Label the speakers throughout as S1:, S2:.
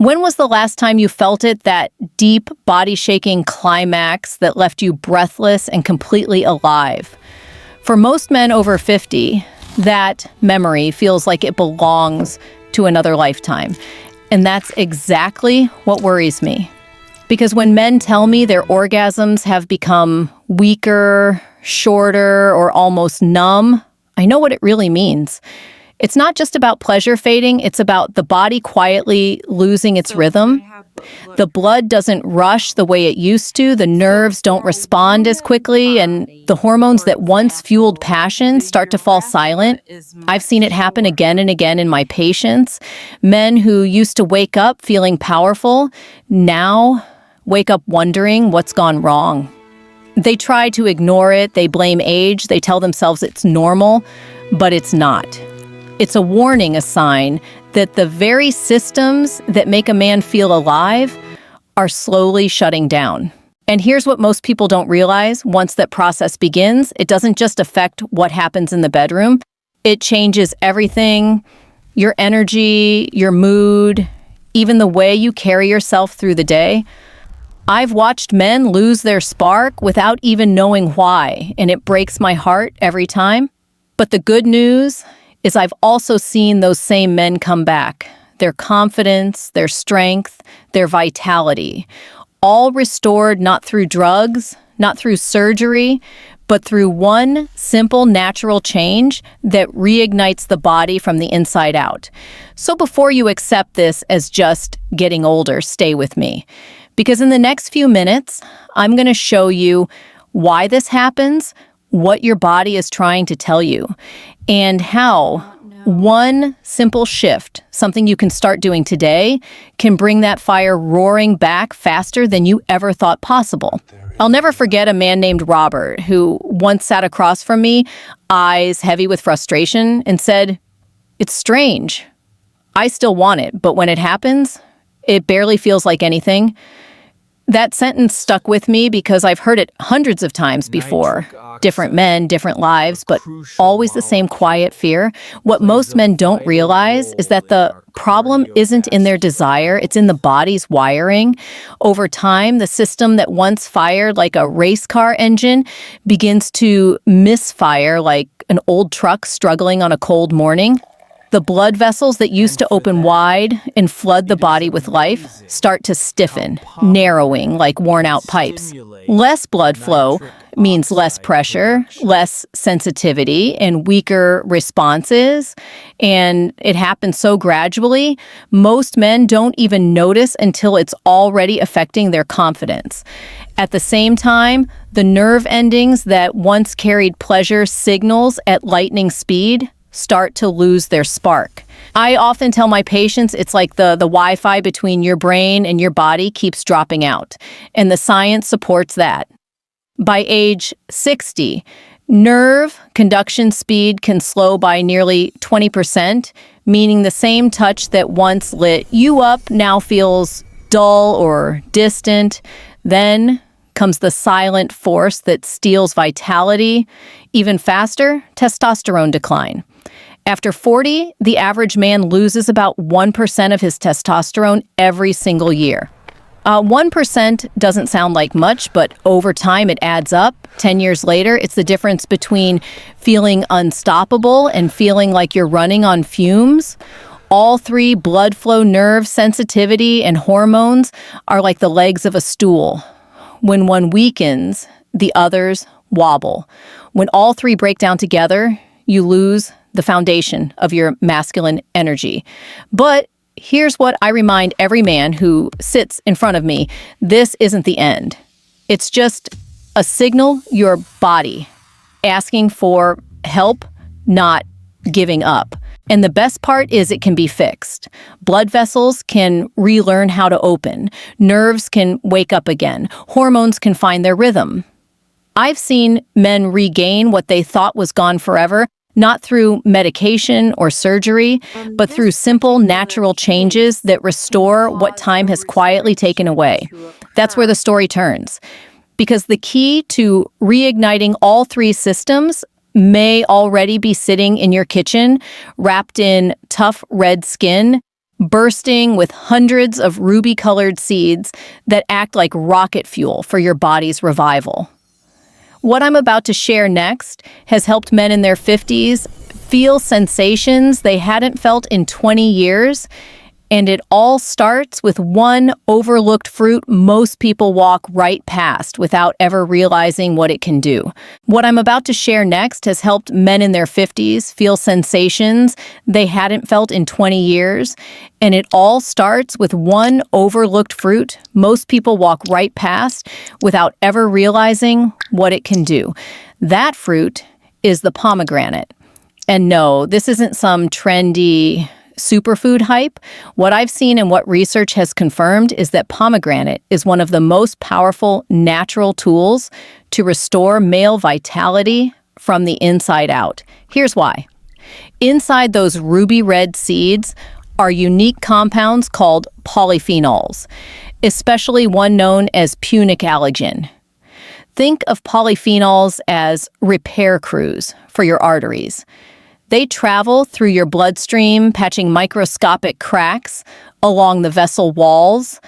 S1: When was the last time you felt it, that deep, body-shaking climax that left you breathless and completely alive? For most men over 50, that memory feels like it belongs to another lifetime. And that's exactly what worries me. Because when men tell me their orgasms have become weaker, shorter, or almost numb, I know what it really means. It's not just about pleasure fading, it's about the body quietly losing its rhythm. The blood doesn't rush the way it used to, the nerves don't respond as quickly, and the hormones that once fueled passion start to fall silent. I've seen it happen again and again in my patients. Men who used to wake up feeling powerful, now wake up wondering what's gone wrong. They try to ignore it, they blame age, they tell themselves it's normal, but it's not. It's a warning, a sign that the very systems that make a man feel alive are slowly shutting down. And here's what most people don't realize. Once that process begins, it doesn't just affect what happens in the bedroom. It changes everything, your energy, your mood, even the way you carry yourself through the day. I've watched men lose their spark without even knowing why, and it breaks my heart every time. But the good news is I've also seen those same men come back. Their confidence, their strength, their vitality, all restored not through drugs, not through surgery, but through one simple natural change that reignites the body from the inside out. So before you accept this as just getting older, stay with me. Because in the next few minutes, I'm going to show you why this happens, what your body is trying to tell you, and how one simple shift, something you can start doing today, can bring that fire roaring back faster than you ever thought possible. I'll never forget a man named Robert who once sat across from me, eyes heavy with frustration, and said, "It's strange. I still want it, but when it happens, it barely feels like anything." That sentence stuck with me because I've heard it hundreds of times before. Different men, different lives, but always the same quiet fear. What most men don't realize is that the problem isn't in their desire, it's in the body's wiring. Over time, the system that once fired like a race car engine begins to misfire like an old truck struggling on a cold morning. The blood vessels that used to open wide and flood the body with life start to stiffen, narrowing like worn-out pipes. Less blood flow means less pressure, less sensitivity, and weaker responses. And it happens so gradually, most men don't even notice until it's already affecting their confidence. At the same time, the nerve endings that once carried pleasure signals at lightning speed start to lose their spark. I often tell my patients it's like the Wi-Fi between your brain and your body keeps dropping out, and the science supports that. By age 60, nerve conduction speed can slow by nearly 20%, meaning the same touch that once lit you up now feels dull or distant. Then comes the silent force that steals vitality. Even faster, testosterone decline. After 40, the average man loses about 1% of his testosterone every single year. 1% doesn't sound like much, but over time it adds up. 10 years later, it's the difference between feeling unstoppable and feeling like you're running on fumes. All three, blood flow, nerve, sensitivity, and hormones, are like the legs of a stool. When one weakens, the others wobble. When all three break down together, you lose the foundation of your masculine energy. But here's what I remind every man who sits in front of me. This isn't the end. It's just a signal, your body asking for help, not giving up. And the best part is it can be fixed. Blood vessels can relearn how to open. Nerves can wake up again. Hormones can find their rhythm. I've seen men regain what they thought was gone forever, not through medication or surgery, but through simple, natural changes that restore what time has quietly taken away. That's where the story turns. Because the key to reigniting all three systems may already be sitting in your kitchen, wrapped in tough red skin, bursting with hundreds of ruby-colored seeds that act like rocket fuel for your body's revival. What I'm about to share next has helped men in their 50s feel sensations they hadn't felt in 20 years, and it all starts with one overlooked fruit most people walk right past without ever realizing what it can do. What I'm about to share next has helped men in their 50s feel sensations they hadn't felt in 20 years, and it all starts with one overlooked fruit most people walk right past without ever realizing what it can do. That fruit is the pomegranate. And no, this isn't some trendy superfood hype. What I've seen and what research has confirmed is that pomegranate is one of the most powerful natural tools to restore male vitality from the inside out. Here's why. Inside those ruby red seeds are unique compounds called polyphenols, especially one known as punic allergen. Think of polyphenols as repair crews for your arteries. They travel through your bloodstream, patching microscopic cracks along the vessel walls,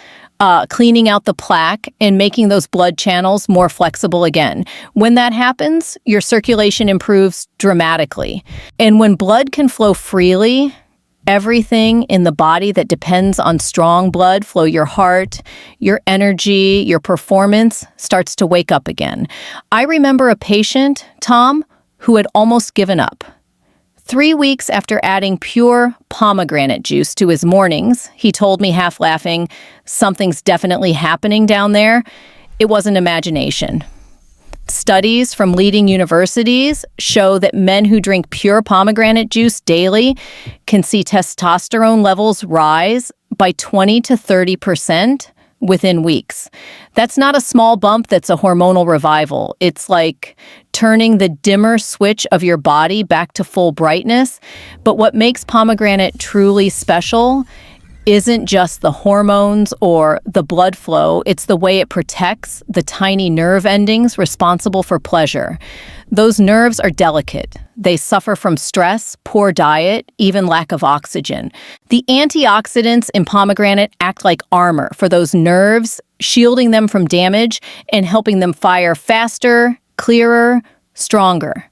S1: cleaning out the plaque and making those blood channels more flexible again. When that happens, your circulation improves dramatically. And when blood can flow freely, everything in the body that depends on strong blood flow, your heart, your energy, your performance, starts to wake up again. I remember a patient, Tom, who had almost given up. 3 weeks after adding pure pomegranate juice to his mornings, he told me, half laughing, "Something's definitely happening down there." It wasn't imagination. Studies from leading universities show that men who drink pure pomegranate juice daily can see testosterone levels rise by 20 to 30% within weeks. That's not a small bump, that's a hormonal revival. It's like turning the dimmer switch of your body back to full brightness. But what makes pomegranate truly special isn't just the hormones or the blood flow, it's the way it protects the tiny nerve endings responsible for pleasure. Those nerves are delicate. They suffer from stress, poor diet, even lack of oxygen. The antioxidants in pomegranate act like armor for those nerves, shielding them from damage and helping them fire faster, clearer, stronger.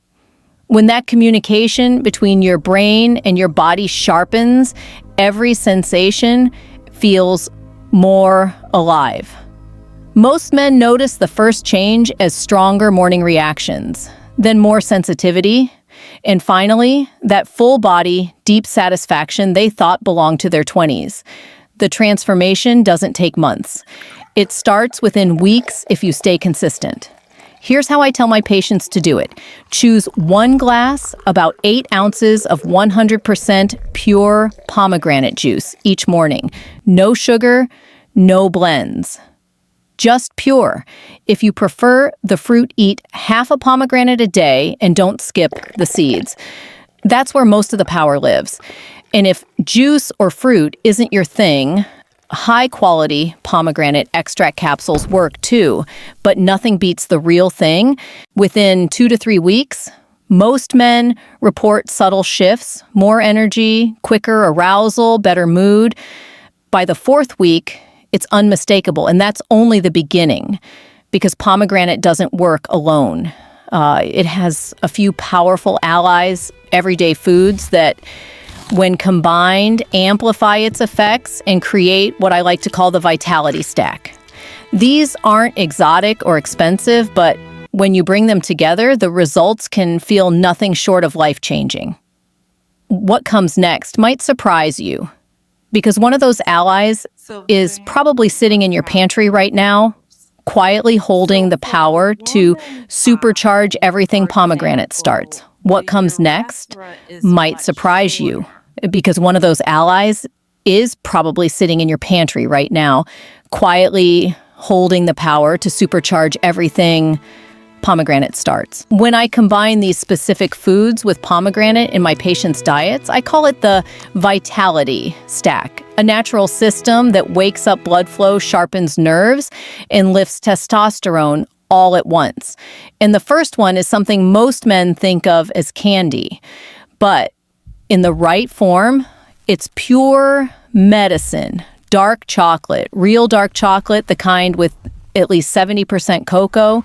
S1: When that communication between your brain and your body sharpens, every sensation feels more alive. Most men notice the first change as stronger morning reactions, then more sensitivity, and finally, that full body, deep satisfaction they thought belonged to their 20s. The transformation doesn't take months. It starts within weeks if you stay consistent. Here's how I tell my patients to do it. Choose 1 glass, about 8 ounces of 100% pure pomegranate juice each morning. No sugar, no blends. Just pure. If you prefer the fruit, eat half a pomegranate a day and don't skip the seeds. That's where most of the power lives. And if juice or fruit isn't your thing, high-quality pomegranate extract capsules work too, but nothing beats the real thing. Within 2 to 3 weeks, most men report subtle shifts, more energy, quicker arousal, better mood. By the 4th week, it's unmistakable, and that's only the beginning because pomegranate doesn't work alone. It has a few powerful allies, everyday foods that, when combined, amplify its effects and create what I like to call the vitality stack. These aren't exotic or expensive, but when you bring them together, the results can feel nothing short of life-changing. What comes next might surprise you, because one of those allies is probably sitting in your pantry right now, quietly holding the power to supercharge everything pomegranate starts. What comes next might surprise you, because one of those allies is probably sitting in your pantry right now, quietly holding the power to supercharge everything pomegranate starts. When I combine these specific foods with pomegranate in my patients' diets, I call it the vitality stack, a natural system that wakes up blood flow, sharpens nerves, and lifts testosterone all at once. And the first one is something most men think of as candy, but in the right form, it's pure medicine, dark chocolate, real dark chocolate, the kind with at least 70% cocoa.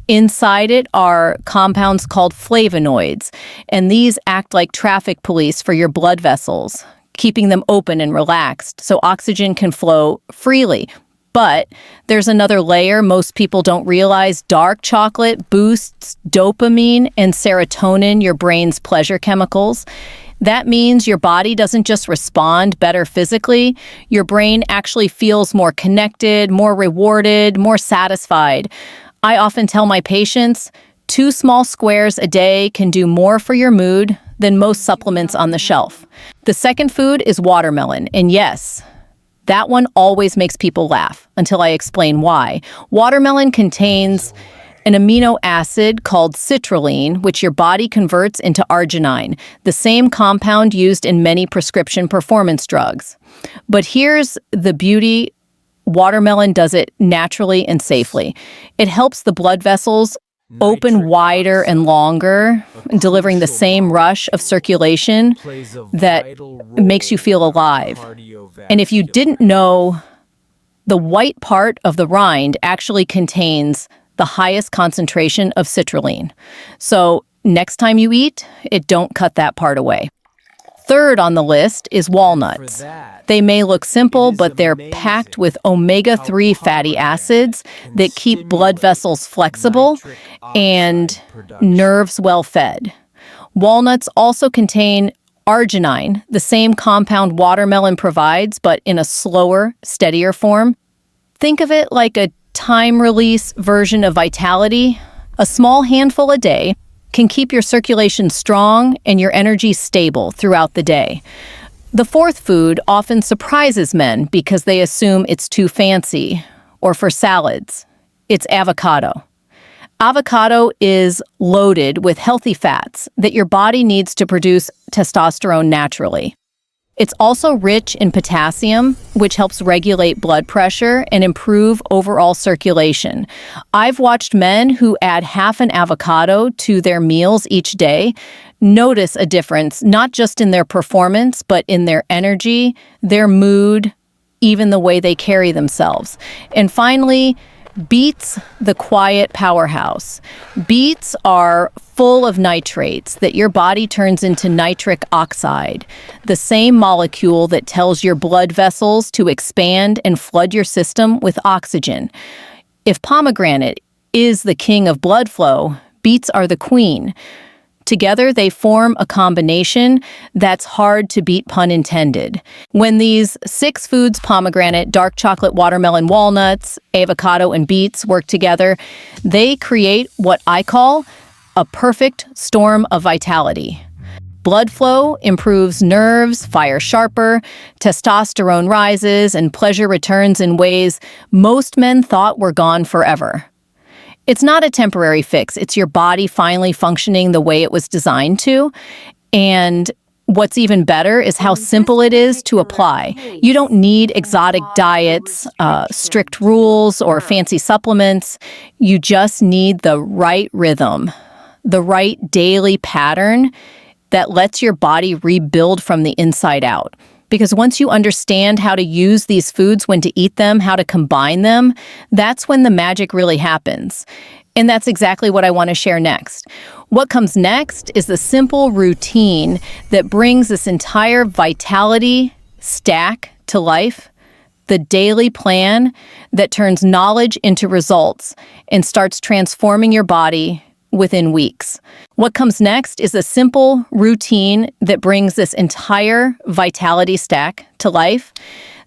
S1: Inside it are compounds called flavonoids, and these act like traffic police for your blood vessels, keeping them open and relaxed so oxygen can flow freely. But there's another layer most people don't realize. Dark chocolate boosts dopamine and serotonin, your brain's pleasure chemicals. That means your body doesn't just respond better physically. Your brain actually feels more connected, more rewarded, more satisfied. I often tell my patients, 2 small squares a day can do more for your mood than most supplements on the shelf. The second food is watermelon, and yes, that one always makes people laugh until I explain why. Watermelon contains an amino acid called citrulline, which your body converts into arginine, the same compound used in many prescription performance drugs. But here's the beauty: watermelon does it naturally and safely. It helps the blood vessels open wider and longer, delivering the same rush of circulation that makes you feel alive. And if you didn't know, the white part of the rind actually contains the highest concentration of citrulline. So next time you eat, don't cut that part away. Third on the list is walnuts. They may look simple, but they're packed with omega-3 fatty acids that keep blood vessels flexible and nerves well fed. Walnuts also contain arginine, the same compound watermelon provides, but in a slower, steadier form. Think of it like a time-release version of Vitality. A small handful a day can keep your circulation strong and your energy stable throughout the day. The fourth food often surprises men because they assume it's too fancy, or for salads. It's avocado. Avocado is loaded with healthy fats that your body needs to produce testosterone naturally. It's also rich in potassium, which helps regulate blood pressure and improve overall circulation. I've watched men who add half an avocado to their meals each day notice a difference, not just in their performance, but in their energy, their mood, even the way they carry themselves. And finally, beets, the quiet powerhouse. Beets are full of nitrates that your body turns into nitric oxide, the same molecule that tells your blood vessels to expand and flood your system with oxygen. If pomegranate is the king of blood flow, beets are the queen. Together, they form a combination that's hard to beat, pun intended. When these 6 foods, pomegranate, dark chocolate, watermelon, walnuts, avocado, and beets, work together, they create what I call a perfect storm of vitality. Blood flow improves nerves, fire sharper, testosterone rises, and pleasure returns in ways most men thought were gone forever. It's not a temporary fix. It's your body finally functioning the way it was designed to. And what's even better is how simple it is to apply. You don't need exotic diets, strict rules, or fancy supplements. You just need the right rhythm, the right daily pattern that lets your body rebuild from the inside out. Because once you understand how to use these foods, when to eat them, how to combine them, that's when the magic really happens. And that's exactly what I want to share next. What comes next is the simple routine that brings this entire vitality stack to life, the daily plan that turns knowledge into results and starts transforming your body within weeks. What comes next is a simple routine that brings this entire vitality stack to life,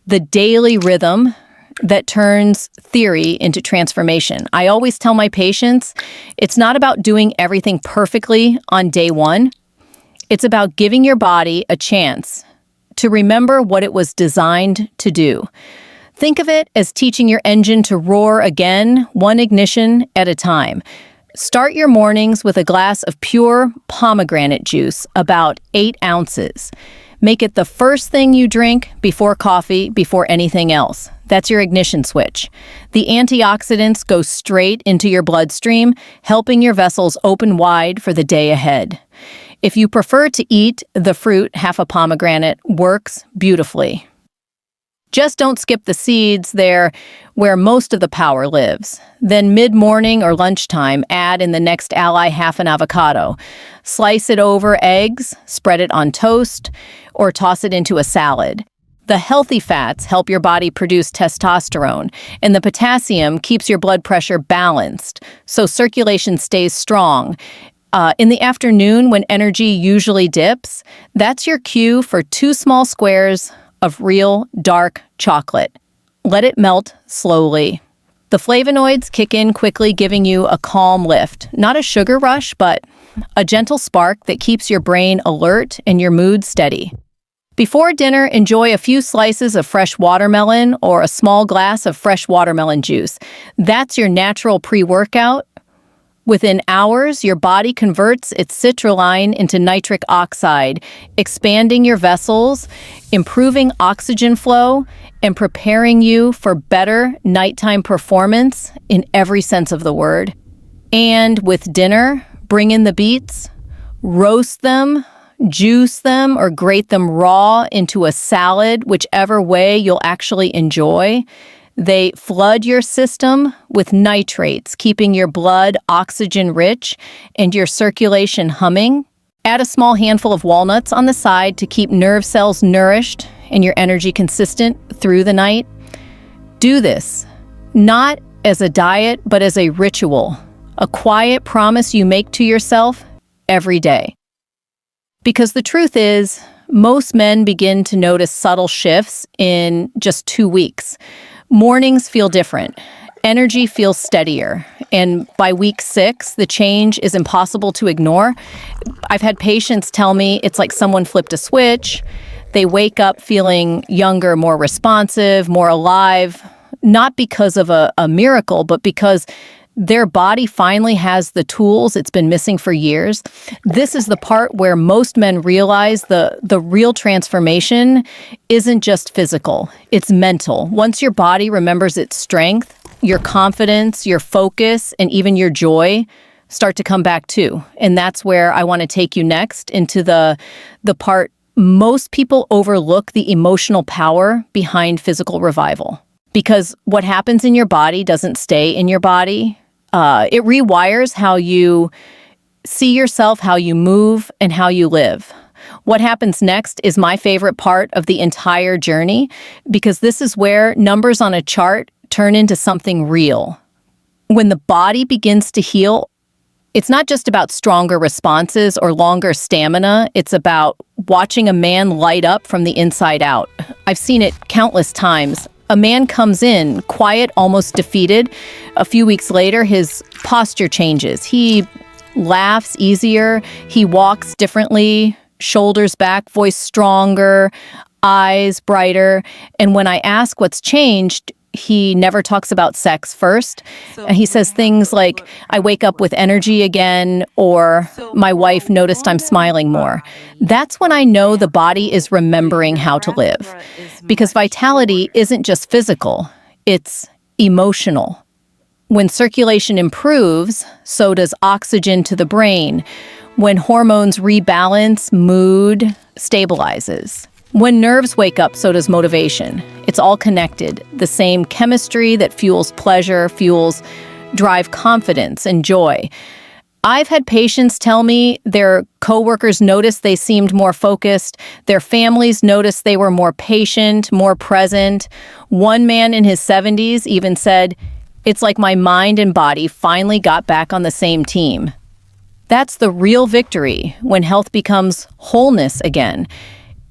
S1: the daily rhythm that turns theory into transformation. I always tell my patients, it's not about doing everything perfectly on day one. It's about giving your body a chance to remember what it was designed to do. Think of it as teaching your engine to roar again, one ignition at a time. Start your mornings with a glass of pure pomegranate juice, about 8 ounces. Make it the first thing you drink before coffee, before anything else. That's your ignition switch. The antioxidants go straight into your bloodstream, helping your vessels open wide for the day ahead. If you prefer to eat the fruit, half a pomegranate works beautifully. Just don't skip the seeds. They're where most of the power lives. Then mid-morning or lunchtime, add in the next ally half an avocado. Slice it over eggs, spread it on toast, or toss it into a salad. The healthy fats help your body produce testosterone, and the potassium keeps your blood pressure balanced, so circulation stays strong. In the afternoon, when energy usually dips, that's your cue for 2 small squares of real dark chocolate. Let it melt slowly. The flavonoids kick in quickly, giving you a calm lift. Not a sugar rush, but a gentle spark that keeps your brain alert and your mood steady. Before dinner, enjoy a few slices of fresh watermelon or a small glass of fresh watermelon juice. That's your natural pre-workout. Within hours, your body converts its citrulline into nitric oxide, expanding your vessels, improving oxygen flow, and preparing you for better nighttime performance in every sense of the word. And with dinner, bring in the beets, roast them, juice them, or grate them raw into a salad, whichever way you'll actually enjoy. They flood your system with nitrates, keeping your blood oxygen-rich and your circulation humming. Add a small handful of walnuts on the side to keep nerve cells nourished and your energy consistent through the night. Do this, not as a diet, but as a ritual, a quiet promise you make to yourself every day. Because the truth is, most men begin to notice subtle shifts in just 2 weeks. Mornings feel different. Energy feels steadier. And by week 6, the change is impossible to ignore. I've had patients tell me it's like someone flipped a switch. They wake up feeling younger, more responsive, more alive, not because of a miracle, but because their body finally has the tools it's been missing for years. This is the part where most men realize the real transformation isn't just physical, it's mental. Once your body remembers its strength, your confidence, your focus, and even your joy start to come back too. And that's where I want to take you next, into the part most people overlook: the emotional power behind physical revival. Because what happens in your body doesn't stay in your body. It rewires how you see yourself, how you move, and how you live. What happens next is my favorite part of the entire journey, because this is where numbers on a chart turn into something real. When the body begins to heal, it's not just about stronger responses or longer stamina. It's about watching a man light up from the inside out. I've seen it countless times. A man comes in, quiet, almost defeated. A few weeks later, his posture changes. He laughs easier. He walks differently, shoulders back, voice stronger, eyes brighter. And when I ask what's changed, he never talks about sex first. He says things like, I wake up with energy again, or my wife noticed I'm smiling more. That's when I know the body is remembering how to live. Because vitality isn't just physical, it's emotional. When circulation improves, so does oxygen to the brain. When hormones rebalance, mood stabilizes. When nerves wake up, so does motivation. It's all connected. The same chemistry that fuels pleasure, fuels drive confidence and joy. I've had patients tell me their coworkers noticed they seemed more focused. Their families noticed they were more patient, more present. One man in his 70s even said, "It's like my mind and body finally got back on the same team." That's the real victory, when health becomes wholeness again.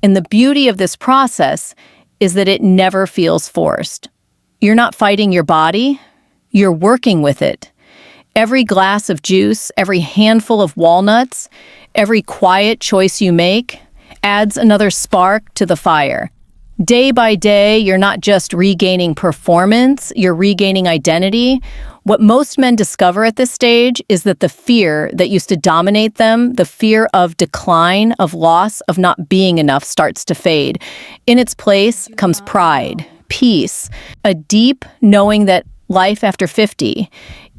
S1: And the beauty of this process is that it never feels forced. You're not fighting your body, you're working with it. Every glass of juice, every handful of walnuts, every quiet choice you make adds another spark to the fire. Day by day, you're not just regaining performance, you're regaining identity. What most men discover at this stage is that the fear that used to dominate them, the fear of decline, of loss, of not being enough, starts to fade. In its place comes pride, peace, a deep knowing that life after 50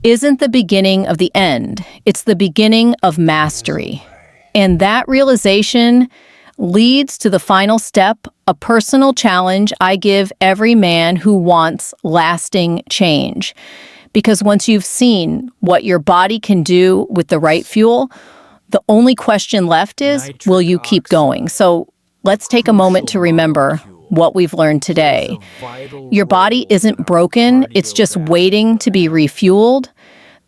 S1: isn't the beginning of the end. It's the beginning of mastery. And that realization leads to the final step a personal challenge I give every man who wants lasting change. Because once you've seen what your body can do with the right fuel, the only question left is, will you keep going? So let's take a moment to remember what we've learned today. Your body isn't broken, it's just waiting to be refueled.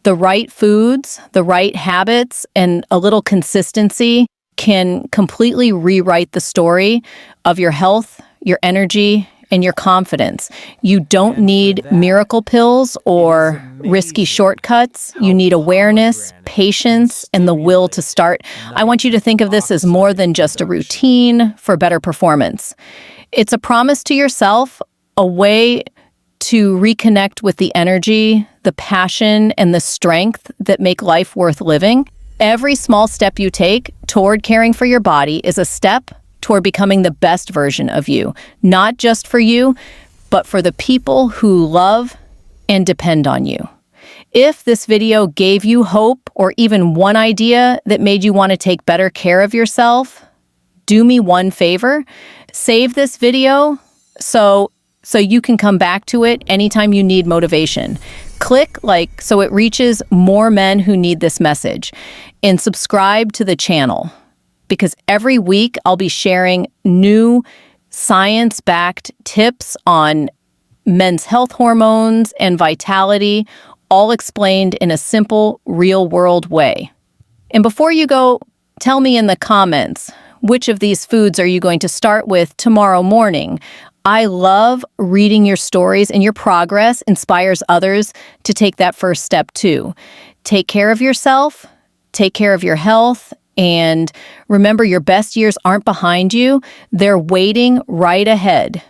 S1: The right foods, the right habits, and a little consistency can completely rewrite the story of your health, your energy, and your confidence. You don't need miracle pills or risky shortcuts. You need awareness, patience, and the will to start. I want you to think of this as more than just a routine for better performance. It's a promise to yourself, a way to reconnect with the energy, the passion, and the strength that make life worth living. Every small step you take toward caring for your body is a step toward becoming the best version of you, not just for you, but for the people who love and depend on you. If this video gave you hope or even one idea that made you want to take better care of yourself, do me one favor, save this video so you can come back to it anytime you need motivation. Click like so it reaches more men who need this message, and subscribe to the channel, because every week I'll be sharing new science-backed tips on men's health hormones and vitality, all explained in a simple, real-world way. And before you go, tell me in the comments, which of these foods are you going to start with tomorrow morning? I love reading your stories, and your progress inspires others to take that first step too. Take care of yourself, take care of your health, and remember, your best years aren't behind you. They're waiting right ahead.